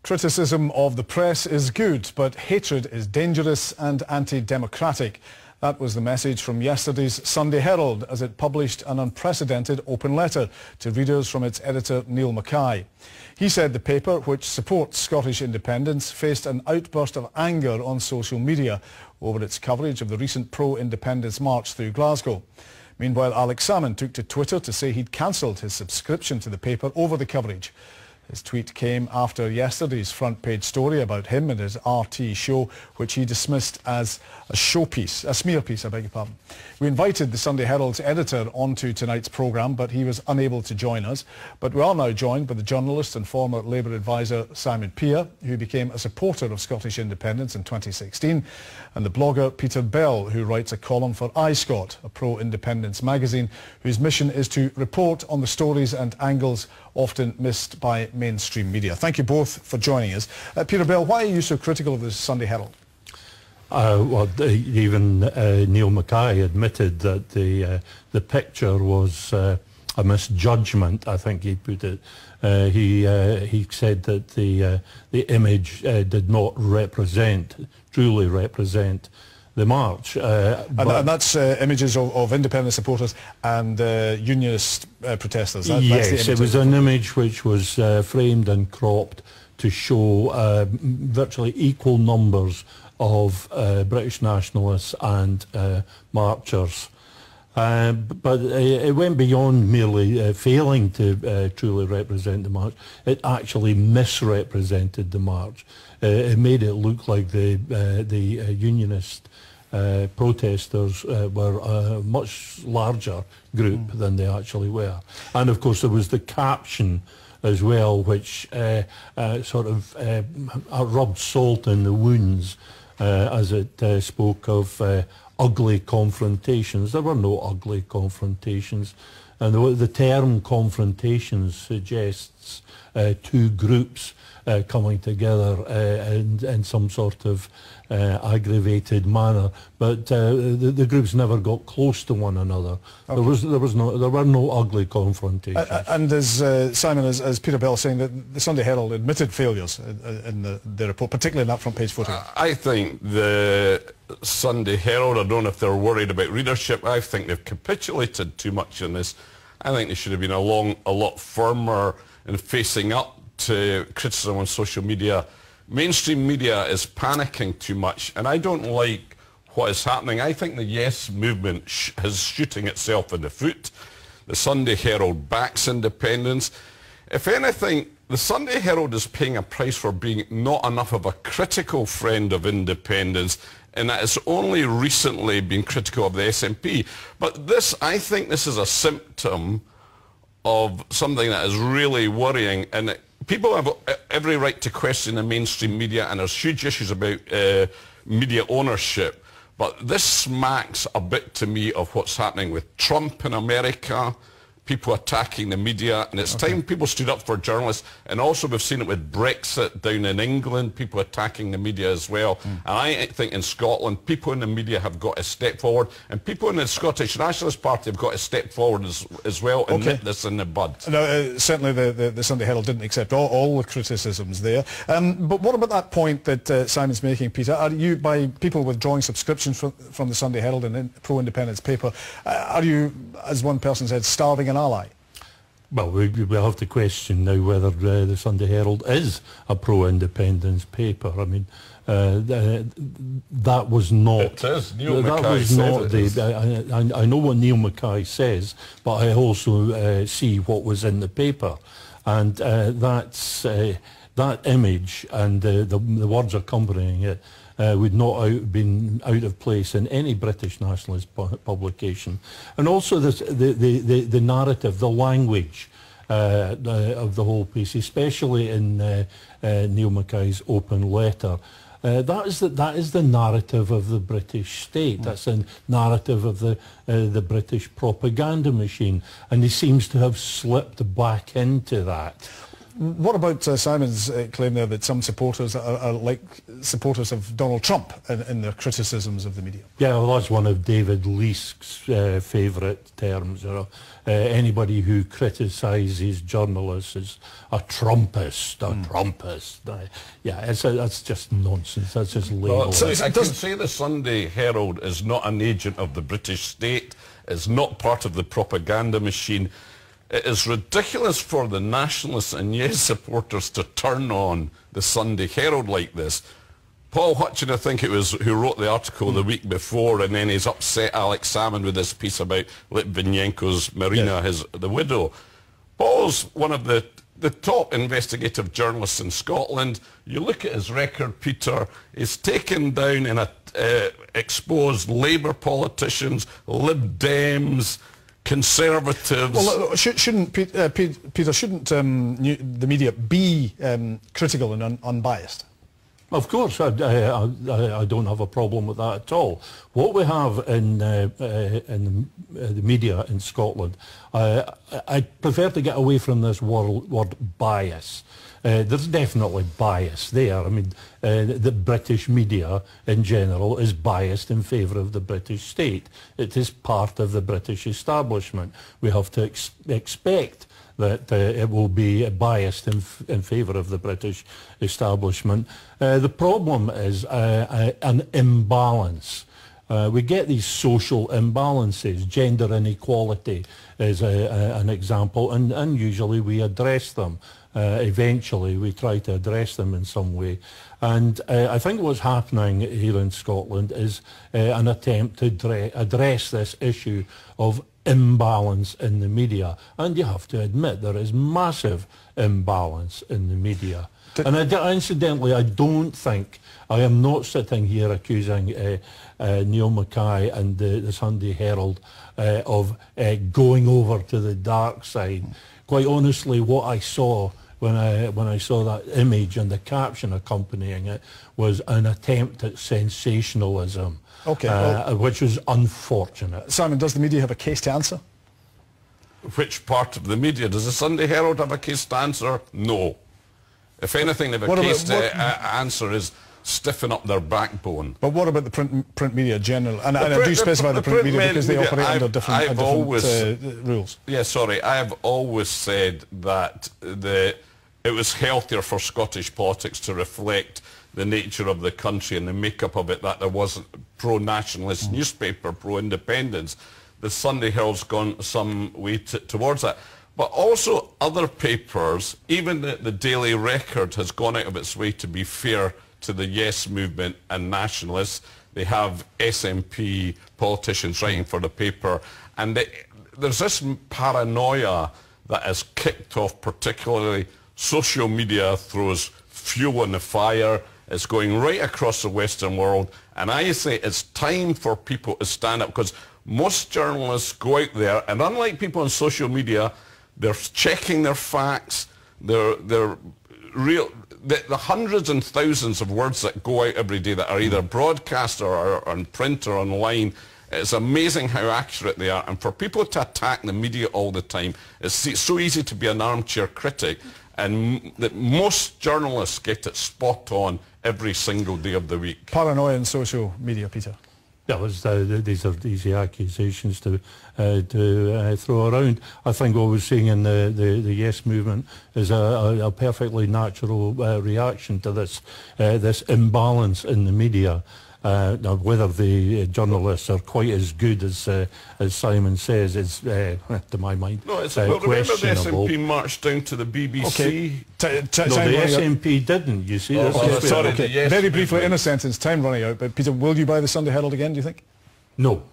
Criticism of the press is good, but hatred is dangerous and anti-democratic. That was the message from yesterday's Sunday Herald as it published an unprecedented open letter to readers from its editor Neil Mackay. He said the paper, which supports Scottish independence, faced an outburst of anger on social media over its coverage of the recent pro-independence march through Glasgow. Meanwhile, Alex Salmon took to Twitter to say he'd cancelled his subscription to the paper over the coverage. His tweet came after yesterday's front-page story about him and his RT show, which he dismissed as a showpiece, a smear piece, I beg your pardon. We invited the Sunday Herald's editor onto tonight's programme, but he was unable to join us. But we are now joined by the journalist and former Labour advisor Simon Pearce, who became a supporter of Scottish independence in 2016, and the blogger Peter Bell, who writes a column for iScot, a pro-independence magazine, whose mission is to report on the stories and angles often missed by mainstream media. Thank you both for joining us. Peter Bell, why are you so critical of the Sunday Herald? Even Neil Mackay admitted that the picture was a misjudgment, I think he put it. He said that the image did not truly represent the march. And that's images of independent supporters and unionist protesters. Yes, it was an image which was framed and cropped to show virtually equal numbers of British nationalists and marchers. But it went beyond merely failing to truly represent the march. It actually misrepresented the march. It made it look like the unionist protesters were a much larger group than they actually were. And of course there was the caption as well, which sort of rubbed salt in the wounds as it spoke of ugly confrontations. There were no ugly confrontations, and the term confrontations suggests two groups coming together in some sort of aggravated manner, but the groups never got close to one another. Okay. There were no ugly confrontations. And as Simon, as Peter Bell saying that the Sunday Herald admitted failures in the report, particularly in that front page photograph. I think the Sunday Herald, I don't know if they're worried about readership. I think they've capitulated too much in this. I think they should have been a lot firmer in facing up to criticism on social media. Mainstream media is panicking too much, and I don't like what is happening. I think the Yes movement is shooting itself in the foot. The Sunday Herald backs independence. If anything, the Sunday Herald is paying a price for being not enough of a critical friend of independence, and that it's only recently been critical of the SNP. But I think this is a symptom of something that is really worrying, and people have every right to question the mainstream media, and there's huge issues about media ownership. But this smacks a bit to me of what's happening with Trump in America, people attacking the media, and it's time people stood up for journalists. And also we've seen it with Brexit down in England, people attacking the media as well. And I think in Scotland, people in the media have got to step forward, and people in the Scottish Nationalist Party have got to step forward as well and nip this in the bud. Now, certainly the Sunday Herald didn't accept all the criticisms there. But what about that point that Simon's making, Peter? Are you, by people withdrawing subscriptions from the Sunday Herald and pro-independence paper, are you, as one person said, starving an ally? Well, we'll have to question now whether the Sunday Herald is a pro-independence paper. I mean, that was not... It is. Neil Mackay said it is. I know what Neil Mackay says, but I also see what was in the paper. And that image and the words accompanying it would not have been out of place in any British nationalist publication. And also the narrative, the language of the whole piece, especially in Neil Mackay's open letter. That is the narrative of the British state. That's the narrative of the British propaganda machine, and he seems to have slipped back into that. What about Simon's claim there that some supporters are like supporters of Donald Trump in their criticisms of the media? Yeah, well, that's one of David Leask's favourite terms. Anybody who criticises journalists is a Trumpist, Trumpist. Yeah, that's just nonsense. That's just label. Well, I can say the Sunday Herald is not an agent of the British state. It's not part of the propaganda machine. It is ridiculous for the nationalists and Yes supporters to turn on the Sunday Herald like this. Paul Hutchin, I think it was, who wrote the article the week before, and then he's upset Alex Salmond with this piece about Litvinenko's Marina, the widow. Paul's one of the top investigative journalists in Scotland. You look at his record, Peter, he's taken down and exposed Labour politicians, Lib Dems, Conservatives. Well, shouldn't Peter? Shouldn't the media be critical and unbiased? Of course, I don't have a problem with that at all. What we have in the media in Scotland, I prefer to get away from this word bias. There's definitely bias there. I mean, the British media in general is biased in favour of the British state. It is part of the British establishment. We have to expect that it will be biased in favour of the British establishment. The problem is an imbalance. We get these social imbalances. Gender inequality is an example, and usually we address them. Eventually we try to address them in some way. And I think what's happening here in Scotland is an attempt to address this issue of imbalance in the media. And you have to admit there is massive imbalance in the media. And incidentally, I don't think, I am not sitting here accusing Neil Mackay and the Sunday Herald of going over to the dark side. Quite honestly, what I saw when I saw that image and the caption accompanying it was an attempt at sensationalism, which was unfortunate. Simon, does the media have a case to answer? Which part of the media? Does the Sunday Herald have a case to answer? No. If anything, they have a case to answer is stiffen up their backbone. But what about the print media generally? And I do specify the print media because they operate under different rules. Yeah, sorry. I have always said that it was healthier for Scottish politics to reflect the nature of the country and the makeup of it, that there wasn't pro-nationalist newspaper, pro-independence. The Sunday Herald's gone some way towards that. But also other papers, even the Daily Record has gone out of its way to be fair to the Yes movement and nationalists. They have SNP politicians writing for the paper, and there's this paranoia that has kicked off, particularly social media throws fuel on the fire. It's going right across the Western world, and I say it's time for people to stand up, because most journalists go out there, and unlike people on social media, they're checking their facts, the hundreds and thousands of words that go out every day that are either broadcast or on print or online. It's amazing how accurate they are. And for people to attack the media all the time, it's so easy to be an armchair critic. And that most journalists get it spot on every single day of the week. Paranoia in social media, Peter. These are easy accusations to throw around. I think what we're seeing in the Yes movement is a perfectly natural reaction to this imbalance in the media. Now, whether the journalists are quite as good as Simon says is, to my mind, questionable. Remember the SNP marched down to the BBC? No, the SNP didn't, you see. Sorry, very briefly, in a sentence, time running out, but Peter, will you buy the Sunday Herald again, do you think? No.